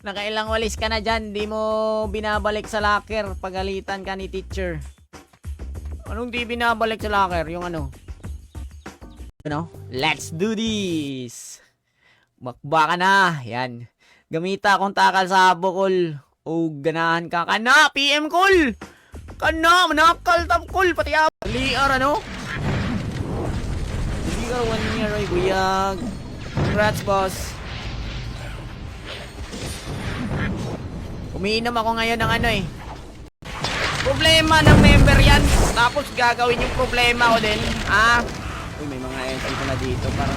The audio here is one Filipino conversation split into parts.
Nakailang walis ka na dyan, di mo binabalik sa locker. Pagalitan ka ni teacher. Anong di binabalik sa locker? Yung ano? Ano? Let's do this! Bakbaka na. Yan. Gamita akong takal sa bukol. O ganahan ka. Kana! PM call! Kana! Manakal top call! Pati ako. Liar ano? Liar 1 year ay buyag. Congrats boss. Umiinom ako ngayon ng ano eh. Problema ng member yan. Tapos gagawin yung problema ko din. Ah? Uy, may mga entry ko na dito para.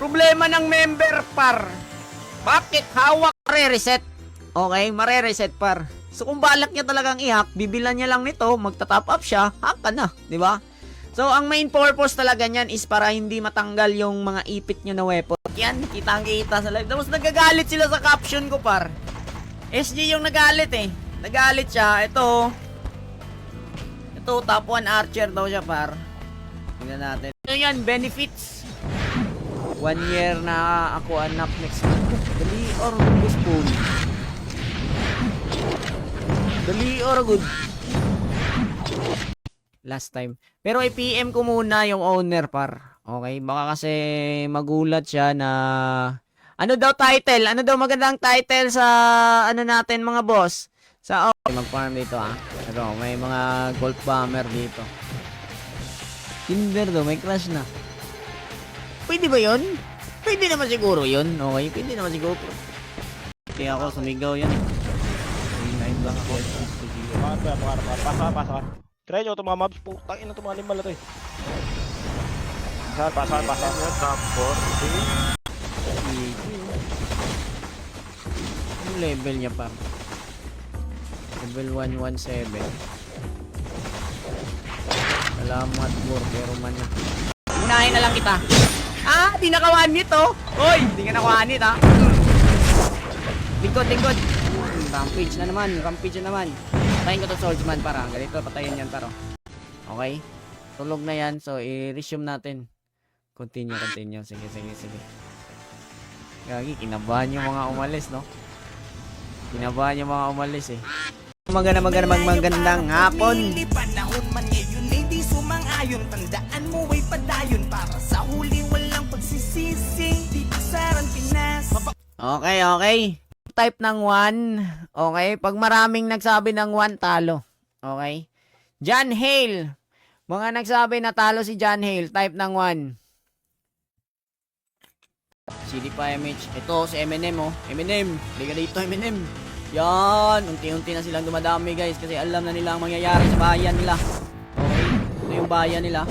Problema ng member par. Bakit hawak mare-reset? Okay, mare-reset par. So kung balak niya talagang i-hack, bibilan niya lang nito, magta-top up siya, hack ka na, di ba? So ang main purpose talaga niyan is para hindi matanggal yung mga ipit niyo na weapon. Yan, kitang-kita sa live. Tapos nagagalit sila sa caption ko par. SG yung nagalit eh. Nagalit siya. Ito top 1 archer daw siya par. Tingnan natin. Ito yan, benefits. 1 year na ako anak next month. Dali or good spoon. Dali or good. Last time. Pero i-PM ko muna yung owner par. Okay? Baka kasi magulat siya na ano daw title? Ano daw magandang title sa ano natin mga boss? Sa mag-farm dito ah. Pero may mga golf bomber dito. Tinder daw, may crash na. Pwede ba yun? Pwede naman siguro yun. Okay, pwede naman siguro. Kaya ako sumigaw yan eh. Live lang ako. Pasok. Try nyo itong mga mobs. Putang ina itong mga limal na to eh. Pasok. Top 4. Yung level niya pa. Level 117. Salamat bro, pero man na. Unahin na lang kita. Ah, di naka-one-hit oh. Hoy, di ka naka-one-hit ha. Lingkod. Rampage na naman. Patayin ko to swordsman para. Ganito, patayin yan paro. Okay. Tulog na yan. So, i-resume natin. Continue. Sige. Gagi, kinabahan yung mga umalis, no? Kinabahan yung mga umalis eh. Magandang hapon. Panahon man ngayon ay di sumang-ayon. Tandaan mo ay padayon para sa huli walang pagsisisi. Di pasaran Pinas. Okay. Type ng 1. Okay, pag maraming nagsabi ng 1 talo. Okay? John Hale. Mga nagsabi na talo si John Hale, type ng 1. CD pa MH. Ito si Eminem oh. Eminem. Liga dito Eminem. Yan. Unti-unti na silang dumadami guys. Kasi alam na nila ang mangyayari sa bayan nila. Okay. Ito yung bayan nila.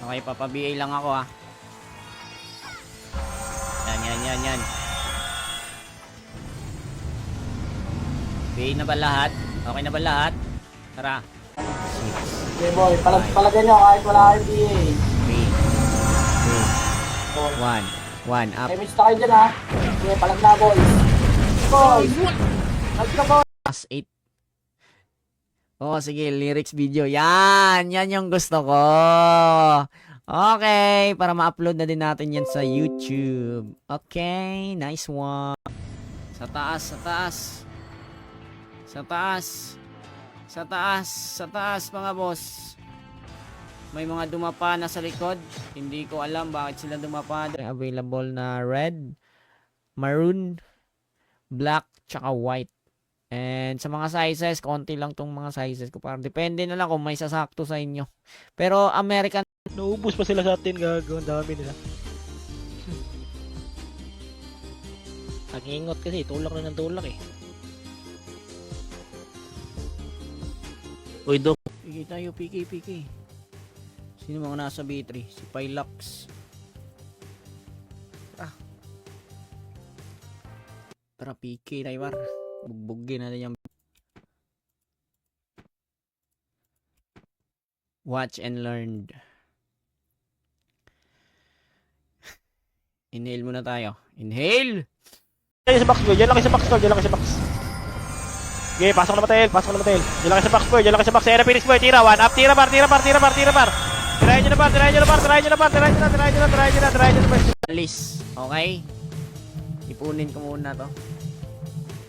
Okay. Papa-BA lang ako ah. Yan. BA na ba lahat? Okay na ba lahat? Tara. 6. Okay boy. Palagyan nyo kahit wala kayong BA. 1 up. Image na kayo dyan ha. Okay, palag na boys. Boys! Let's go boys! Plus 8. Oh, sige, lyrics video. Yan yung gusto ko. Okay, para ma-upload na din natin yan sa YouTube. Okay, nice one. Sa taas mga boss. May mga dumapa na sa likod. Hindi ko alam bakit sila dumapa. Available na red, maroon, black, tsaka white. And sa mga sizes, konti lang tong mga sizes ko. Parang depende na lang kung may sasakto sa inyo. Pero American. Naubos pa sila sa atin. Gago. Ang dami nila. Ang ingot kasi. Tulak na ng tulak eh. Uy, Dok. Piki tayo, piki. Sino mga nasa B3? Si Pylax. Tara, PK tayo par. Bugbugin natin yung watch and learn. Inhale muna tayo. Inhale! Diyan lang kayo sa box. Okay, pasok na Matel. Diyan lang kayo sa box boy. Era Phoenix boy. Tira 1 up. Tira bar. Tirahin nyo na. Alis. Okay? Ipunin ko muna to.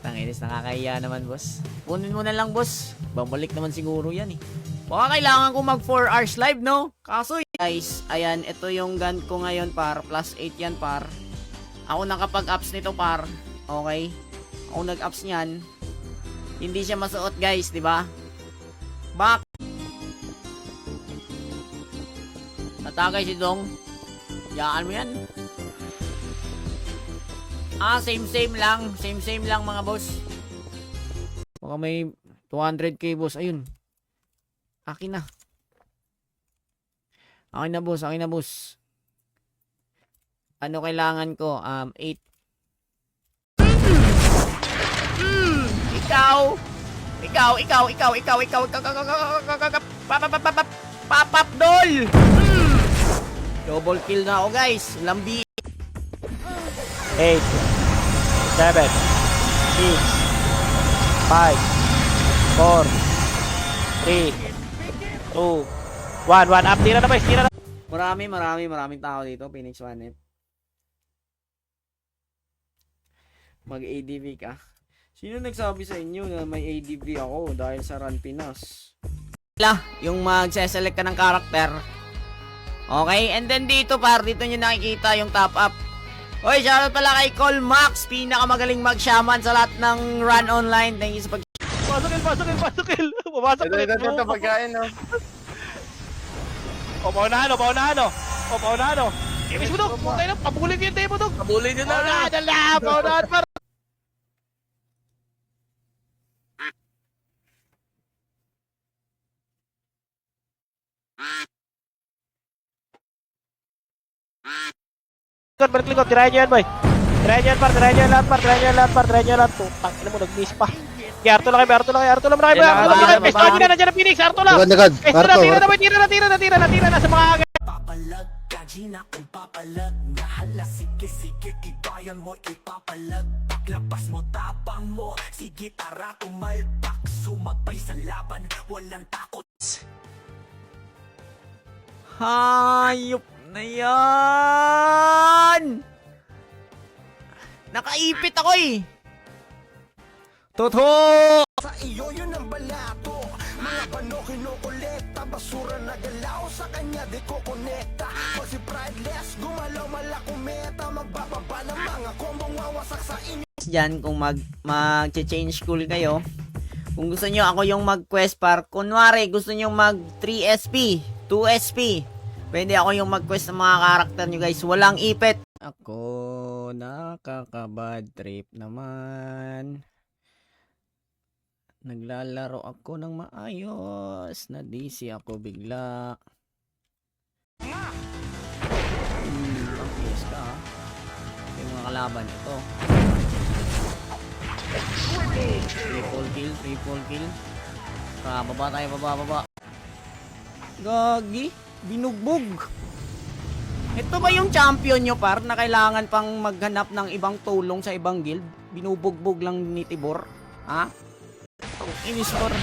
Tanginis, nakakahiya naman, boss. Ipunin mo na lang, boss. Babalik naman siguro yan, eh. Baka kailangan ko mag 4 hours live, no? Kaso, guys, ayan, ito yung gun ko ngayon, par. Plus 8 yan, par. Ako nakapag-ups nito, par. Okay? Ako nag-ups niyan. Hindi siya masuot, guys, di ba? Bak. Natagay si Dong. Yaan mo yan. Same lang. Same lang, mga boss. Baka may 200k, boss. Ayun. Akin na. Akin na, boss. Ano kailangan ko? 8. Papap dol. Double kill na ako, guys. Lambi. 8, 7, 6, 5, 4, 3, 2, 1. Up, tira na boys, tira na. Maraming tao dito, Phoenix 1. Mag-ADV ka. Sino nagsabi sa inyo na may ADV ako dahil sa Run Pinas? Yung magse-select ka ng character. Okay, and then dito dito nyo nakikita yung top up. Oy, shoutout pala kay Colmax, pinakamagaling mag-shaman sa lahat ng Run Online. Thank you sa pag... Pasok kill. Pumasok ulit. Ito pagkain, no? Paunahan. Ibis mo dog, putay na, pabulin ko yung tayo mo dog. Kabulin nyo na! Paunahan para. Balik likod, tirayan nyo yan boy. Tirayan nyo yan lahat. Putang ina mo, nag-miss pa. Arto lang kayo. Pesto nyo na, nandiyan ang Phoenix, Arto lang. Pesto na, tira na sa mga agad. Papalag, kajina kung papalag. Nahala, sige, ibayan mo, ipapalag. Paglabas mo, tapang mo. Sige, tara, tumalpak. Sumabay sa laban, walang takot. Hayop na yan! Nakaipit ako eh! Totoo! Sa iyo yun ang balato. Mga bano kinukulekta. Basura na galaw sa kanya di ko konekta. Pag si prideless, gumalaw malakumeta. Magbababa ng mga kombong wawasak sa inyo. Diyan kung mag-change school kayo. Kung gusto nyo ako yung mag-quest par. Kunwari gusto nyo mag 3SP, 2SP. Pwede ako yung mag-quest ng mga karakter nyo, guys. Walang ipit. Ako nakaka-bad trip naman. Naglalaro ako ng maayos. Na-DC ako bigla. Ang PS ka, ha? Yung mga kalaban ito. Triple kill. Baba tayo, baba. Gagi, binugbog. Ito ba yung champion nyo, par, na kailangan pang maghanap ng ibang tulong sa ibang guild? Binubugbog lang ni Tibor? Ha? In-score.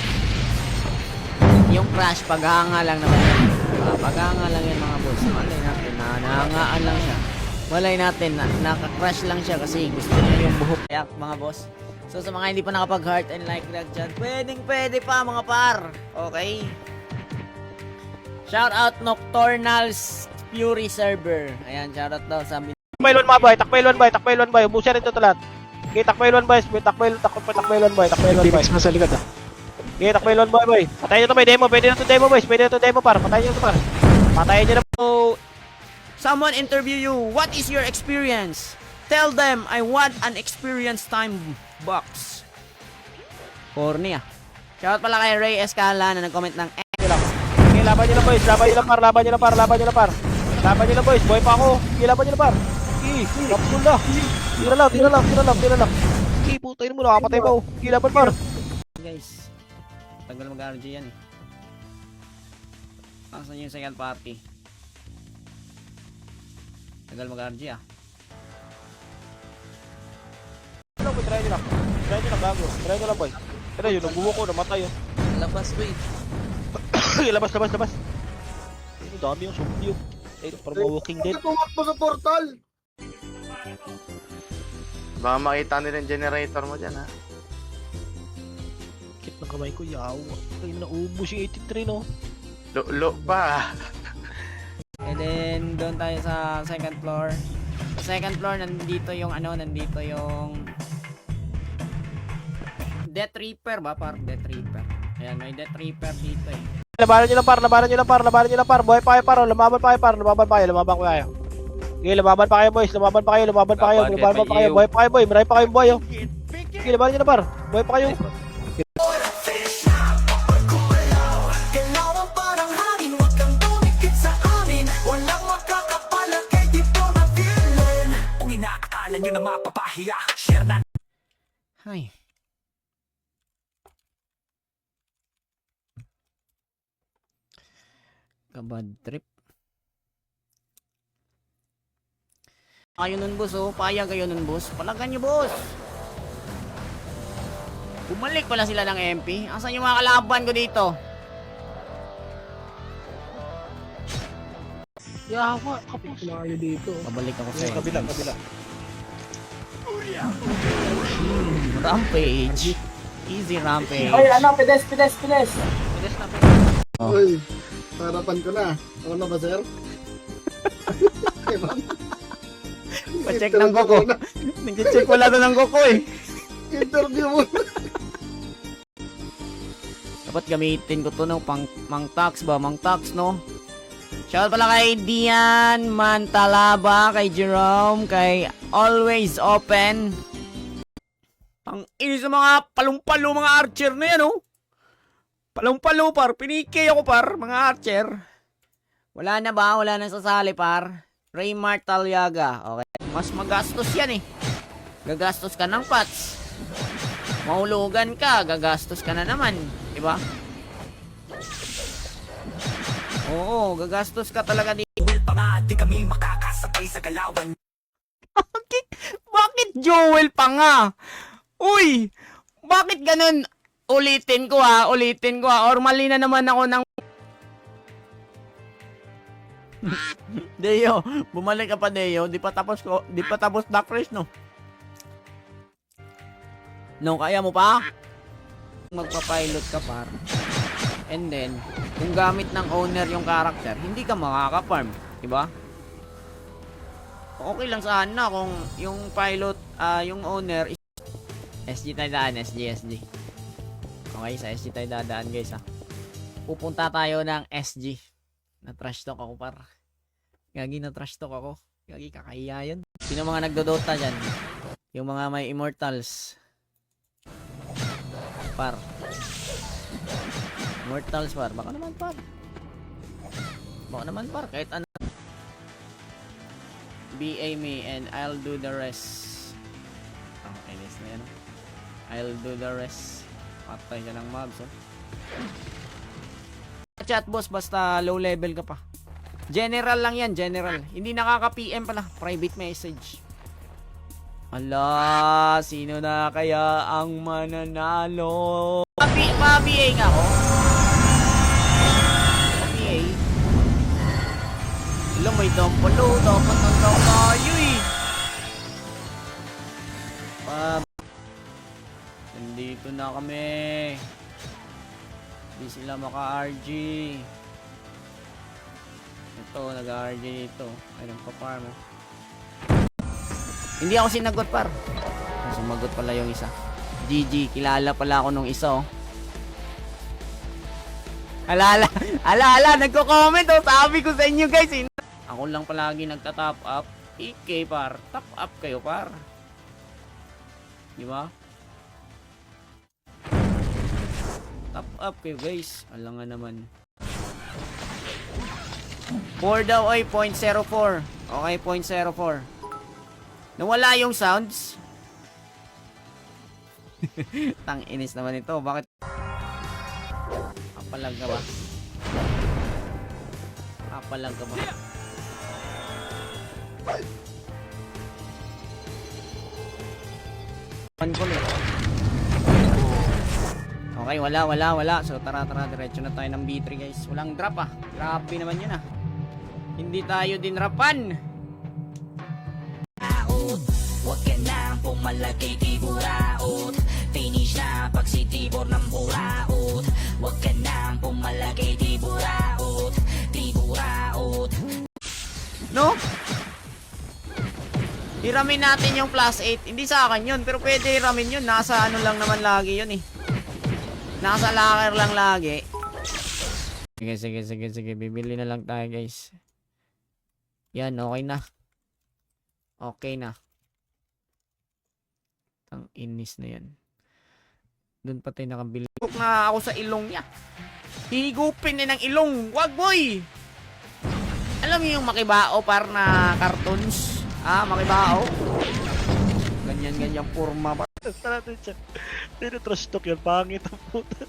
Yung crash, paghanga lang naman yan. Paghanga lang yan, mga boss. Malay natin, nahangaan lang siya. Malay natin, naka-crash lang siya kasi gusto niya yung buhok. Kaya, mga boss. So, sa mga hindi pa nakapag-heart and like that dyan, pwede pa, mga par. Okay? Shout out Nocturnals Fury Server. Ayan, shout out daw. Sabi Takbailon mga boy. Ubusin rin ito lahat. Okay, takbailon boy. Takbailon boy. Phoenix mo sa likod, ah. Okay, takbailon boy. Patayin nyo ito may demo. Pwede na ito demo boys. Patayin nyo ito par. Patayin nyo na po. someone interview you. What is your experience? Tell them I want an experience time box. Corny ah. Shout out pala kay Ray Escala na nag-comment ng Okay, laban nyo na boys. Laban nyo na boys. Boy pa ako. Okay, laban nyo na par. Okay, kapsul na. Tira lang. Okay, putayin mo. Nakapatay mo. Okay, laban par. guys. Tagal mag-RG yan eh. Asan yung second party? Tagal mag-RG ah. Try nyo lang gago. Try nyo lang boy. Tira yun, nagbuho ko, namatay yun. Labas, wait. labas. Ano, dami yung zombie yun. Para ma-walking dead. Tumakbo sa portal. Baka makita nila yung generator mo dyan, ha? Kit ng kamay ko, yawa. Ay, naubos yung 83, no? Lo pa. And then, doon tayo sa second floor. Sa second floor, nandito yung nandito yung Death Reaper ba? Parang Death Reaper. Ayan, may Death Reaper dito eh. Labanan nyo lang par, labanan nyo lang par, labanan nyo lang par. Buhay pa kayo par, lumaban pa kayo par, lumaban pa kayo, lumaban pa kayo. Sige, lumaban pa kayo boys, lumaban pa kayo, lumaban pa kayo, lumaban pa kayo, buhay pa kayo boy, marami pa kayong buhay oh. Sige, labanan nyo lang par, buhay pa kayo. Kailangan parang hangin, wag kang tumikit sa amin. Walang makakapala kay di to na feeling. Kung inaakala nyo na mapapahiya, share na. Ay. Kabad trip. Kayo nun boss oh, payag kayo nun boss. Palagan nyo boss. Bumalik pala sila ng MP. Asan yung mga kalaban ko dito? Yawa, kapit na kayo dito. Babalik ako sa Kabila, kabila. Rampage. Easy rampage. Ay, ano, pides. Pides na Uy, harapan ko na. Ako na ba, sir? Pa-check ng koko. Nag-check wala na ng koko eh. Interview mo. Dapat gamitin ko to no, pang mang-tax ba? Mang-tax no? Shout pala kay Dian Mantalaba, kay Jerome, kay Always Open. Ang inis ng mga palumpalo mga archer na yan oh. Palumpalo par, piniki ako par, mga archer. Wala na ba? Wala na sasali par. Raymart Talyaga. Okay. Mas magastos yan eh. Gagastos ka ng pots. Mahulugan ka, gagastos ka na naman. Diba? Oo, gagastos ka talaga dito. Pa nga, di kami makakasabay sa galawan. Bakit Joel pa nga? Uy! Bakit ganun? Ulitin ko ha. Or mali na naman ako ng... Deo, bumalik ka pa Deo. Di pa tapos Dark Race no? No, kaya mo pa? Magpa-pilot ka par. And then, kung gamit ng owner yung character, hindi ka makaka-farm. Diba? Okay lang sana kung yung pilot, yung owner is... SG tayo daan, SG. Okay, sa SG tayo dadaan guys ha. Pupunta tayo ng SG. Na-trash talk ako par. Gagi na-trash talk ako. Gagi kakahiya yun. Sino mga nagdodota dyan? Yung mga may immortals. Par. Immortals par. Baka naman par. Kahit ano. BA me and I'll do the rest. Okay, this na yan. I'll do the rest. Patay ka ng mobs oh. Chat boss basta low level ka pa. General lang yan, general. Hindi nakaka-PM pala, private message. Ala, sino na kaya ang mananalo? Pa-BA nga ako. Pa-BA. Alam mo, dapat nandang tayo eh. Nandito na kami. Hindi sila maka-RG. Ito, nag-RG dito. Ay, nagpa-farm oh. Hindi ako sinagot par. Sumagot pala yung isa. GG, kilala pala ako nung isa oh. Ala, nagko-comment oh. Sabi ko sa inyo guys eh. Ako lang palagi nagta-top up. EK par, top up kayo par. Diba? Top up kayo guys. Alam nga naman. 4 daw ay 0.04. Okay, 0.04. Nawala yung sounds. Tang inis naman ito. Bakit? Apalag ka ba? Apalag ka ba? Okay, wala. So tara, diretso na tayo ng B3 guys. Walang drop ah. Grabe naman yun ah. Hindi tayo dinrapan. Huwag ka na pumalagay di buraot. Finish na pag si Tibor ng buraot. Huwag ka nang pumalagay di buraot. Di buraot. No? Hiramin natin yung plus 8. Hindi sa akin yun, pero pwede hiramin yun. Nasa ano lang naman lagi yun eh. Nasa locker lang lagi. Sige. Bibili na lang tayo, guys. Yan, okay na. Okay na. Ang inis na yan. Doon pa tayo nakabili. Higop na ako sa ilong niya. Higupin na ng ilong. Wag, boy! Alam niyo yung makibao par na cartoons? Ah, makibao. Ganyan forma ba? Tara natin siya. Pero trash talk yun, pangit ang puta.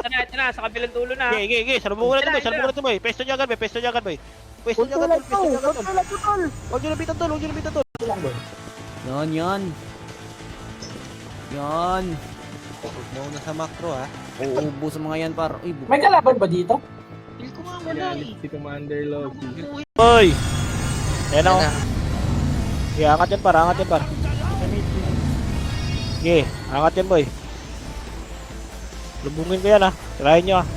Ito na, sa kabilang dulo na. Okay. Salubungan natin boy. Pesto niya agad boy. Pesto niya agad boy. Huwag nyo nabitan tol. Yan. Mauna sa macro ha. Uubo sa mga yan par. Uy, May kalaban ba dito? Feel ko nga wala eh. Si Commander Loki. Hoy! Ayan o. Okay, angat yan par. Okay, angat yan boy. Lubungin ko yan ha. Tirahin nyo ha.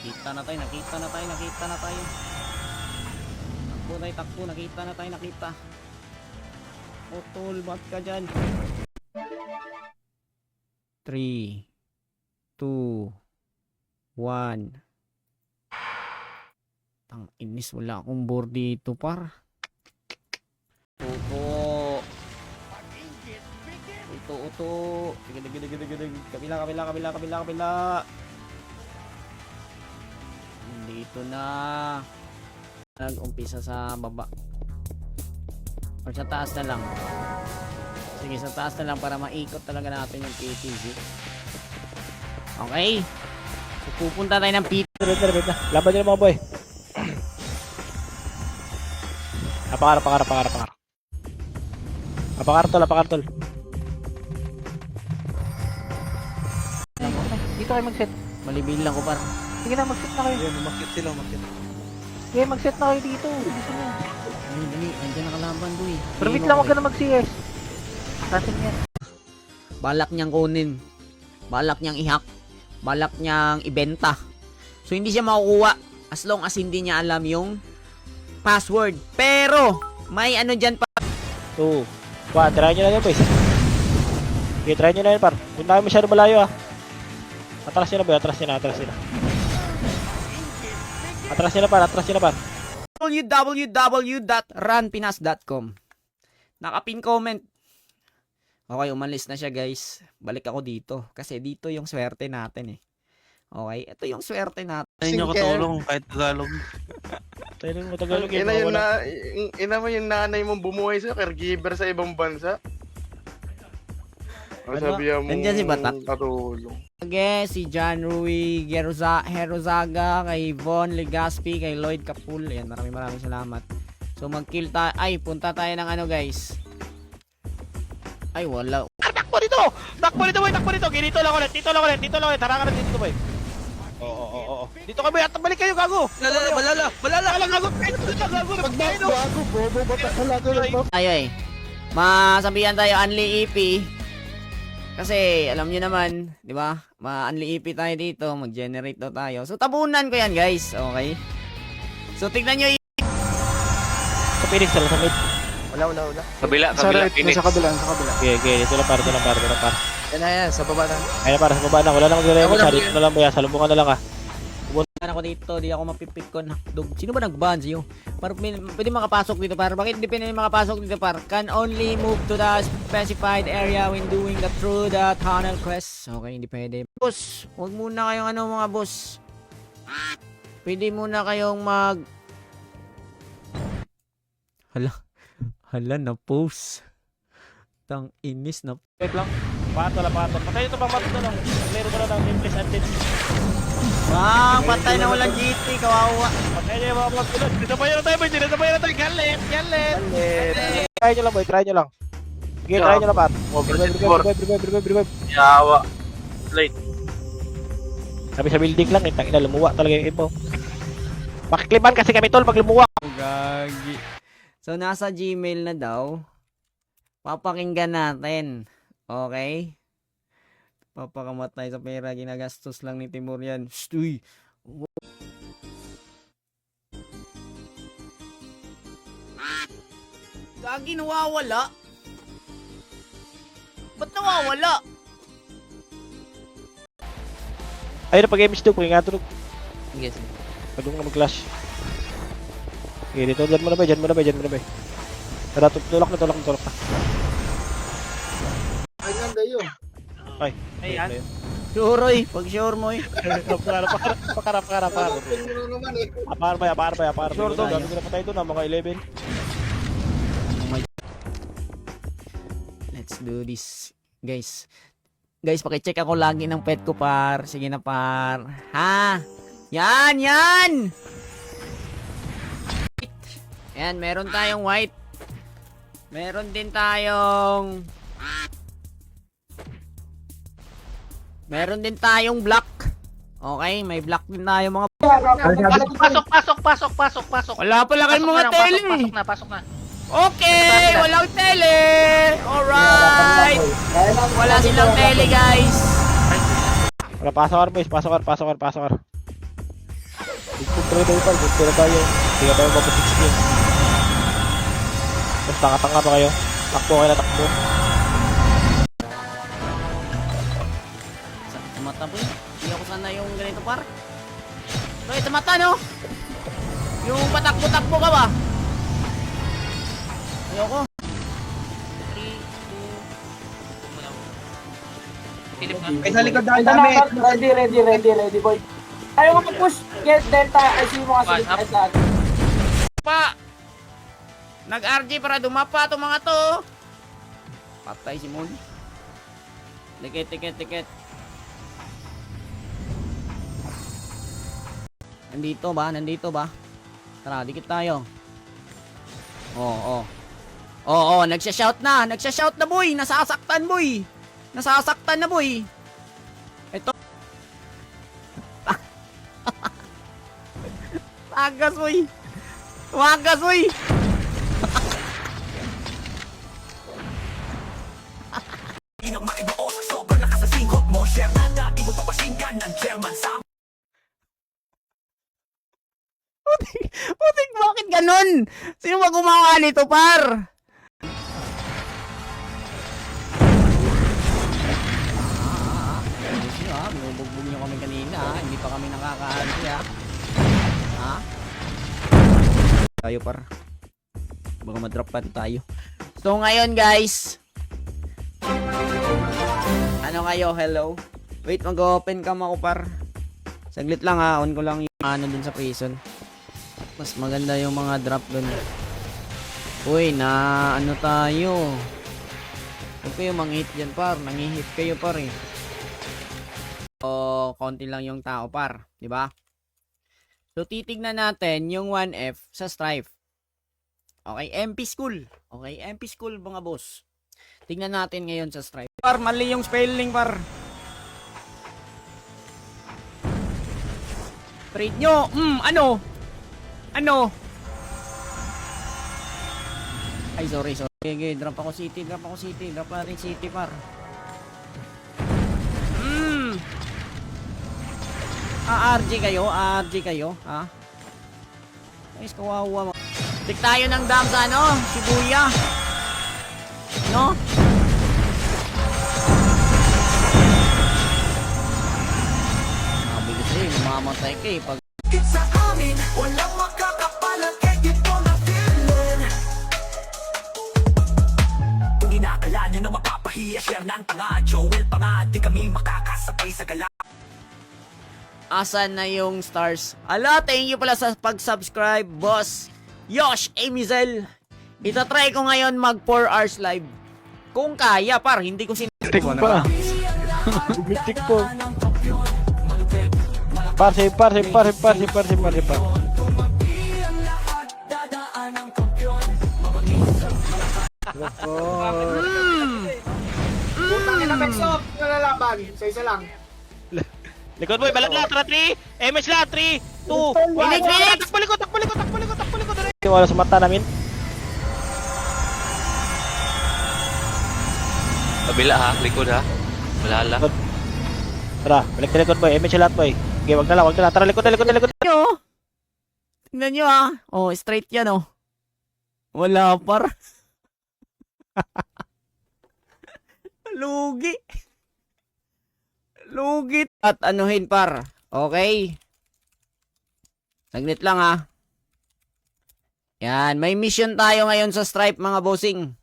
Nakita na tayo. Takbo, nakita na tayo. Tol, ba't ka dyan? 3, 2, 1. Tang inis, wala akong board dito par. Uto. Sige. Kabila. Dito na. Nag-umpisa sa baba. Or sa taas na lang. Sige, sa taas na lang para maikot talaga natin yung PTZ. Okay. So, pupunta tayo ng PT. Wait na. Laban nyo mga boy. Apakar tol. Dito kayo mag-set. Malibil lang ko par. Sige na, mag-set na kayo. Umakit sila. Sige, mag-set na kayo dito. Gusto nyo. Dali. Nandiyan nakalaban doy. Pero wait lang, huwag ka na mag-CS. Natin yan. Balak niyang kunin. Balak niyang ihak. Balak niyang ibenta. So, hindi siya makukuha as long as hindi niya alam yung password. Pero, may ano dyan pa. 2, 1. Tirahin nyo na yan boy. Okay, try nyo na yan par. Huwag na kayo masyado malayo ha. Atras nyo na boy. Atras nyo na par. www.ranpinas.com. Nakapin comment. Okay, umalis na siya guys. Balik ako dito. Kasi dito yung swerte natin eh. Okay, ito yung swerte natin. Hindi nyo katulong kahit Tagalog. Tayo na matagalog yun. Ina mo yung nanay mong bumuhay sa caregiver sa ibang bansa. Ano sabihan mo? Nandiyan si Batak. Katulong. Okay, si John Rui Herozaga, kay Von Legaspi, kay Lloyd Capul. Ayan, maraming salamat. So mag-kill tayo. Ay, punta tayo ng ano guys. Ay, wala. Takbo dito boy. Dito lang ulit. Harangan natin dito boy. Oo. Dito ka boy. At balik kayo gago. Balala. Gago. Bobo, batak ka lang. Tayo eh. Masabihan tayo Unli EP. Kasi alam niyo naman, 'di ba? Ma-Unli EP tayo dito, mag-generate daw tayo. So tabunan ko 'yan, guys. Okay? So tignan niyo Sa Phoenix sa mid. Wala. Kabila, Phoenix. Sa kabila. Okay. Dito lang par. Yan, sa baba na. Ayun para sa baba na. Wala nang magre-remote. Dito na lang boy. Salubungan na lang ha. ako dito, di ako mapipik ko na dog. Sino ba nag-ban sa'yo? Para pwede makapasok dito par. Bakit hindi pwede makapasok dito par? Can only move to the specified area when doing the through the tunnel quest. Okay, hindi pwede. Boss, huwag muna kayong ano mga boss. Pwede muna kayong Hala na post. Tang inis na. Wait lang. Patol. Patay ito pa matol na lang. Meron ka na ng Nimbus Undead. Patay na walang GT, kawawa. Patay niya yung mga magkulot. Dito pa yun na tayo, boy. Galit. Try nyo lang, boy. Try nyo lang. Sige, try nyo lang, Pat. Revive. Yawa. Late. Sabi sa building lang, tangina, lumuwa talaga yung info. Makikliban kasi kami, tol, pag lumuwa. Gagi. So, nasa Gmail na daw. Papakinggan natin. Okay? Papakamatay sa pera. Ginagastos lang ni Timur yan. Uy! Gagi, nawawala. Ba't nawawala? Ayun na pag-image doon, kung nga tulog. Yes. Pagod na mag-clash. Okay, dito, dyan mo na ba, dyan mo na ba, dyan mo na ba. Tara, tulak na. Ay, nanda yun. Ay, Ayan. Sure, oy. Pag sure mo, eh. Pakarap. Harapin mo na naman eh. Apar. Sure Dito, tayo. gagawin na pa tayo doon, mga 11. Let's do this. Guys, pakicheck ako lagi ng pet ko, par. Sige na, par. Ha? Yan! Ayan, meron tayong white. Meron din tayong black. Okay, may black din tayo mga. Pasok. Wala pala kayong mga tele. Pasok na. Okay, walang tele. Alright. Wala silang tele, guys. Wala, pasok boys, pasok. Good na tayo. Hindi ka tayo mapatik-skin. Basta tanga pa kayo. Takbo. Sa mata po yun. Hindi ako sana yung ganito, par. Ito, sa mata, no? Yung patakbo-takbo ka ba? Ayoko. 3, 2, Philip na. Sa likod ready, boy. Ayaw mo push get delta, ay sino mo kasi Up. sa atin. Pa! Nag-RG para dumapa itong mga to. Patay si Moon. Tiket. Nandito ba? Tara, dikit tayo. Oo, nagsha-shout na, boy. Nasasaktan na, boy. Ito. Wagas, boy. Putik, bakit ganun? Sino ba gumawa nito, par? Binubugbog nyo kami kanina, hindi pa kami nakakaanti, ha? Tayo, par. Baka madrop pa tayo. So, ngayon, guys. Ano kayo? Hello? Wait, mag-open cam ako, par. Saglit lang, ha. On ko lang yung dun sa prison. Mas maganda yung mga drop dun. Uy, na ano tayo? Huwag kayo mang-hit dyan, par. Nang-hit kayo, par, eh. O, konti lang yung tao, par. Diba? So, titignan natin yung 1F sa Strife. Okay, MP School. Okay, MP School, mga boss. Tignan natin ngayon sa Strife. Par, mali yung spelling, par. Trade nyo. Ano? Ay, sorry. Okay, drop ako city. Drop natin city, par. RG kayo, ha? Guys, kawawa mo. Tik tayo ng dam sa Shibuya. No? Mabilis eh, mamamatay ka eh. Pag Sa amin, walang makakapalang edit mo na feeling. Kung inakala nyo na mapapahiya, share ng tanga, Joel pa nga, di kami makakasabay sa gala. asan na yung stars? Ala, thank you pala sa pag-subscribe, boss. Yosh, Amizel. Itatry ko ngayon mag 4 hours live. Kung kaya, par, hindi ko Tik pa. Tik po. Save par. Putang ina, Bexop, nalalaban. Sa isa lang. Likod boy, balat lang, 3, MS lang, 3, 2, Phoenix! Takbo likod. Wala sa mata namin. Kabila ha, likod ha. Wala lang. Tara, balik na likod boy. MH lahat boy. Okay, wag na lang, wag na lang. Tara, likod na, likod na, likod. Nyo. Tingnan nyo ah. Oh, straight yan oh. Wala par. Lugi. Lugi. At anuhin par. Okay. Saglit lang ah. Yan, may mission tayo ngayon sa Stripe mga bossing.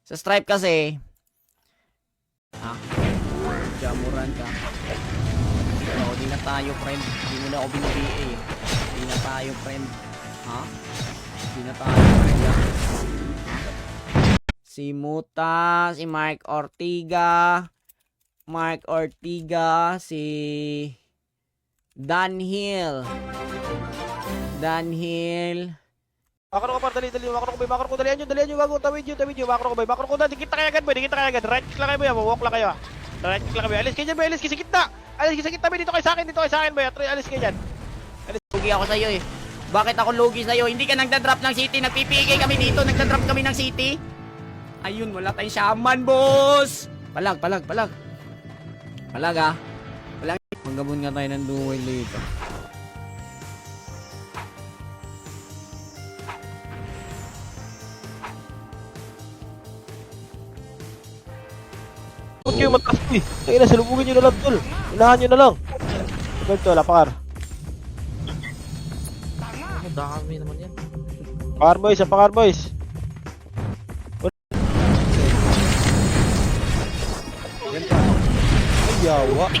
Sa Stripe kasi jamuran ka. So, di na tayo friend. Di mo na ako binibigay eh. Di na tayo friend. Ha? Di na tayo friend ha? Si Muta, si Mark Ortiga, si Dan Hill. Makro ko par, dali, makro ko, dalihan nyo, bago, tawid nyo, makro ko, dikit na kayo agad boy, dikit na kayo agad, right click lang kayo boy, walk lang kayo, right click lang kayo, alis kayo dyan boy, alis kayo sa gitna boy, dito kayo sa akin boy, alis kayo dyan. Lugi ako sa'yo eh. Bakit ako lugi sa'yo? Hindi ka nagdadrop ng city, nagpipigay kami dito, nagdadrop kami ng city. Ayun, wala tayong shaman, boss! Palag ah. Palag. Manggabon nga tayo ng duway dito. Huwag kayo mataas boy, kaya na, salubugin nyo na lang tol, unahan nyo na lang. Good tol, apakar. Ang dami naman yan. Apakar boys. Ay, yawa.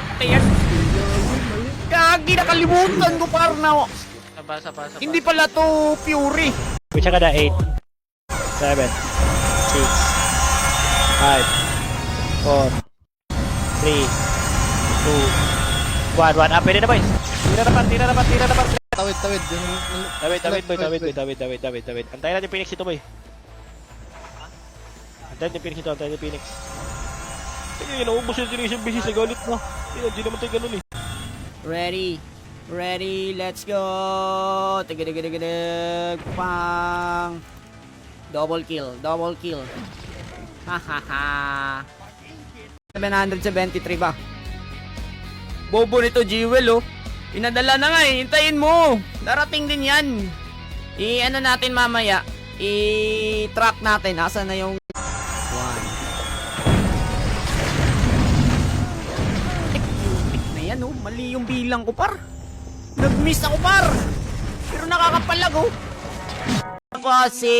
Gagi, nakalimutan ko par na. Sa basa. Hindi pala to Fury. Which ka na 8, 7, 6, 5, 4, 3, 2, 1. Ah, pwede na boys. Tira na par. Tawid. Tawid. Antayin natin yung Phoenix ito boy. Antayin yung Phoenix. Ay, naubos yung generation basis sa galit na. Hindi naman tayo ganun eh. Ready, let's go. Tigidig. Pang. Double kill. Hahaha. 773 ba? Bobo nito, Jewel oh. Pinadala na nga eh. Hintayin mo. Darating din yan. I-ano natin mamaya. I-track natin. Asa na yung 1. Na yan oh. Mali yung bilang ko par. Nag-miss ako par. Pero nakakapalag oh. Ako si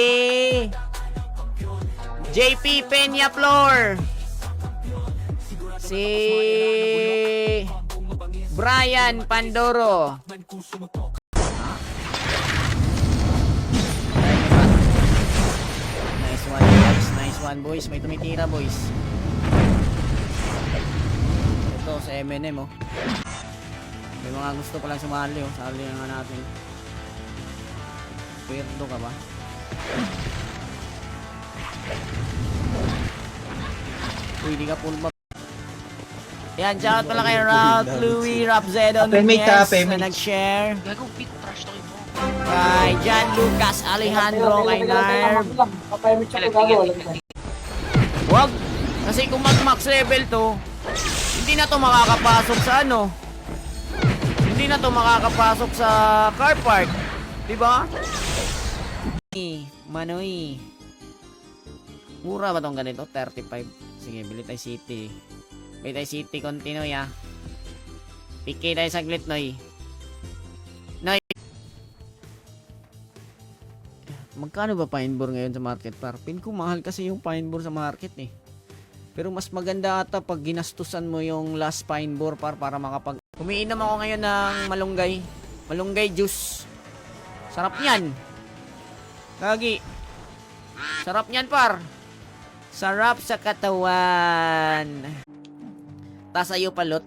JP Peña Flor. Si Brian Pandoro. Nice one boys. May tumitira boys. Ito sa M&M oh. May mga gusto palang sumali oh. Sali na nga natin. Weirdo ka ba? Uy, di ka full map. Yan, shoutout pala kay Ralph, Louie, Rapzedo, Nunez na nag-share. Gago, pit, trash talking mo. Kay John Lucas, Alejandro, kay Narv. Wag! Kasi kung mag-max level to, hindi na to makakapasok sa ano. Hindi na to makakapasok sa car park. Diba? Manoy. Mura ba tong ganito? 35. Sige, bili tayo city. Bili tayo city, continue ya. PK tayo saglit, Noy. Noy. Magkano ba pine board ngayon sa market par? Pin ko mahal kasi yung pine board sa market eh. Pero mas maganda ata pag ginastusan mo yung last pine board par para makapag... Umiinom ako ngayon ng malunggay. Malunggay juice. Sarap niyan. Gagi. Sarap niyan par. Sarap sa katawan. Tas ayo palot.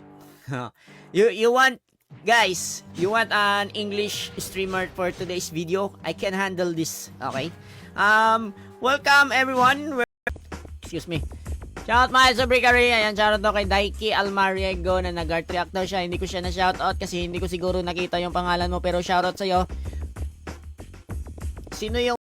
you want, guys, you want an English streamer for today's video? I can handle this. Okay. Welcome everyone. Excuse me. Shout my Sobricary. Ayan, shoutout daw kay Daiki Almariego na nag-art react daw siya. Hindi ko siya na shoutout kasi hindi ko siguro nakita yung pangalan mo, pero shoutout sa'yo. Sino yung